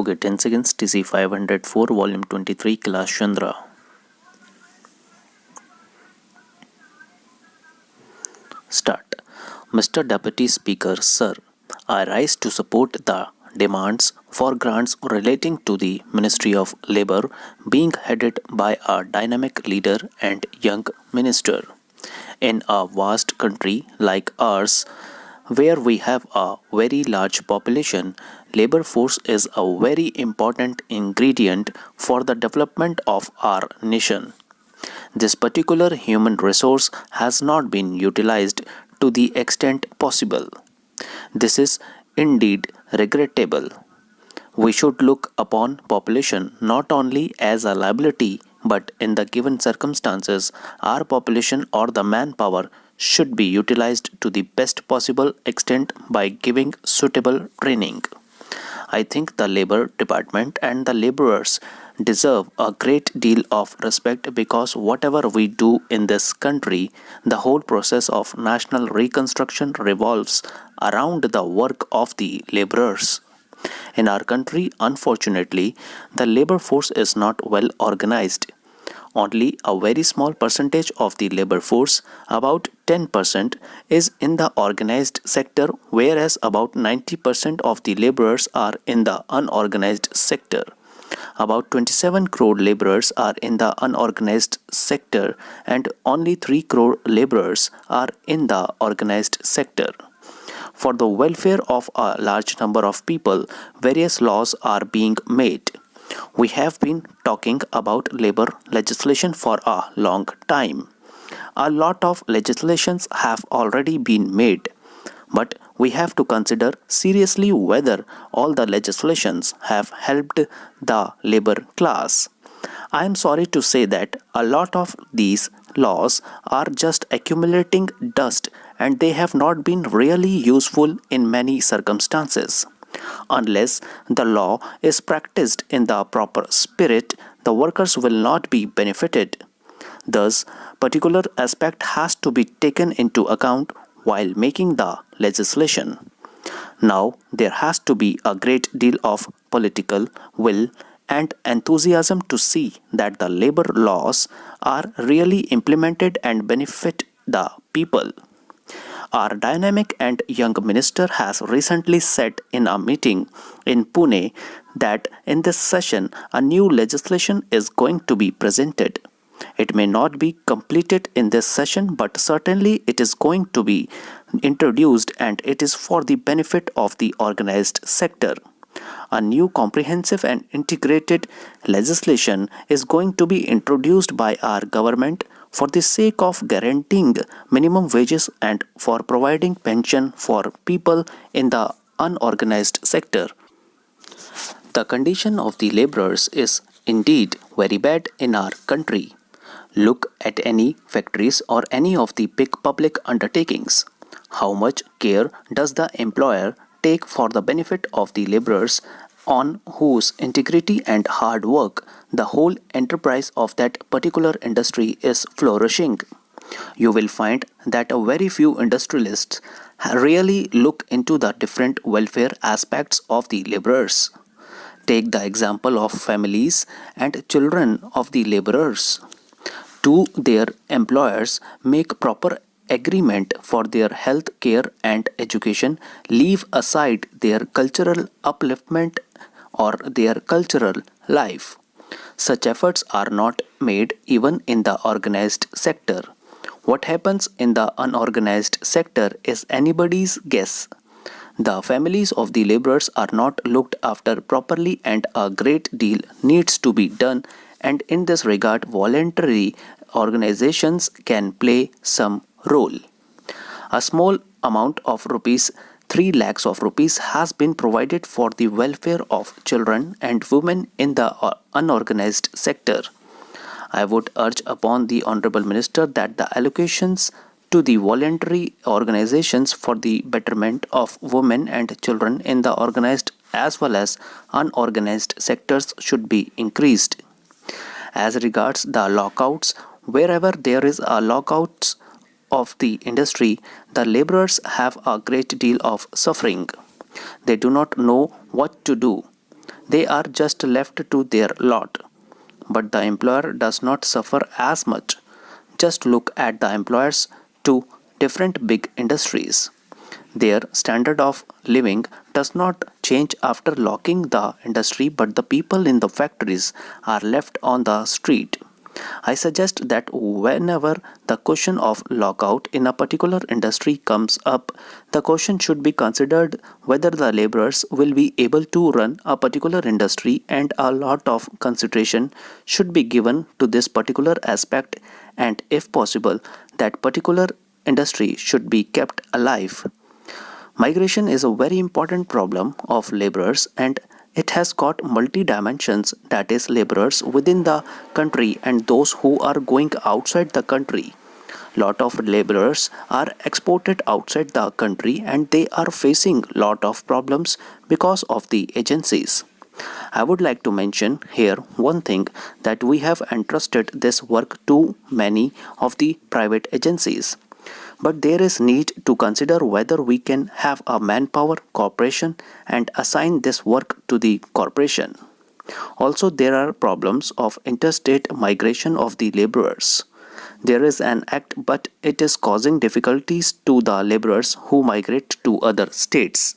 Okay, 10 seconds. TC 504, Volume 23, Class Chandra. Start. Mr. Deputy Speaker, Sir, I rise to support the demands for grants relating to the Ministry of Labour being headed by a dynamic leader and young minister. In a vast country like ours, where we have a very large population, labor force is a very important ingredient for the development of our nation. This particular human resource has not been utilized to the extent possible. This is indeed regrettable. We should look upon population not only as a liability, but in the given circumstances, our population or the manpower should be utilized to the best possible extent by giving suitable training. I think the Labor Department and the laborers deserve a great deal of respect because whatever we do in this country, the whole process of national reconstruction revolves around the work of the laborers. In our country, unfortunately, the labor force is not well organized. Only a very small percentage of the labor force, about 10%, is in the organized sector, whereas about 90% of the laborers are in the unorganized sector. About 27 crore laborers are in the unorganized sector and only 3 crore laborers are in the organized sector. For the welfare of a large number of people, various laws are being made. We have been talking about labor legislation for a long time. A lot of legislations have already been made, but we have to consider seriously whether all the legislations have helped the labor class. I am sorry to say that a lot of these laws are just accumulating dust and they have not been really useful in many circumstances. Unless the law is practiced in the proper spirit, the workers will not be benefited. Thus, particular aspect has to be taken into account while making the legislation. Now, there has to be a great deal of political will and enthusiasm to see that the labor laws are really implemented and benefit the people. Our dynamic and young minister has recently said in a meeting in Pune that in this session a new legislation is going to be presented. It may not be completed in this session, but certainly it is going to be introduced and it is for the benefit of the organized sector. A new comprehensive and integrated legislation is going to be introduced by our government for the sake of guaranteeing minimum wages and for providing pension for people in the unorganized sector. The condition of the laborers is indeed very bad in our country. Look at any factories or any of the big public undertakings. How much care does the employer take for the benefit of the laborers on whose integrity and hard work the whole enterprise of that particular industry is flourishing? You will find that a very few industrialists really look into the different welfare aspects of the laborers. Take the example of families and children of the laborers. Do their employers make proper agreement for their health care and education, leave aside their cultural upliftment or their cultural life? Such efforts are not made even in the organized sector. What happens in the unorganized sector is anybody's guess. The families of the laborers are not looked after properly and a great deal needs to be done, and in this regard voluntary organizations can play some role. A small amount of rupees 3 lakhs of rupees has been provided for the welfare of children and women in the unorganized sector. I would urge upon the Honorable Minister that the allocations to the voluntary organizations for the betterment of women and children in the organized as well as unorganized sectors should be increased. As regards the lockouts, wherever there is a lockouts of the industry, the laborers have a great deal of suffering. They do not know what to do. They are just left to their lot. But the employer does not suffer as much. Just look at the employers to different big industries. Their standard of living does not change after locking the industry, but the people in the factories are left on the street. I suggest that whenever the question of lockout in a particular industry comes up, the question should be considered whether the laborers will be able to run a particular industry, and a lot of consideration should be given to this particular aspect, and if possible, that particular industry should be kept alive. Migration is a very important problem of laborers, and it has got multi dimensions, that is laborers within the country and those who are going outside the country. Lot of laborers are exported outside the country and they are facing lot of problems because of the agencies. I would like to mention here one thing, that we have entrusted this work to many of the private agencies. But there is need to consider whether we can have a manpower corporation and assign this work to the corporation. Also, there are problems of interstate migration of the laborers. There is an act, but it is causing difficulties to the laborers who migrate to other states.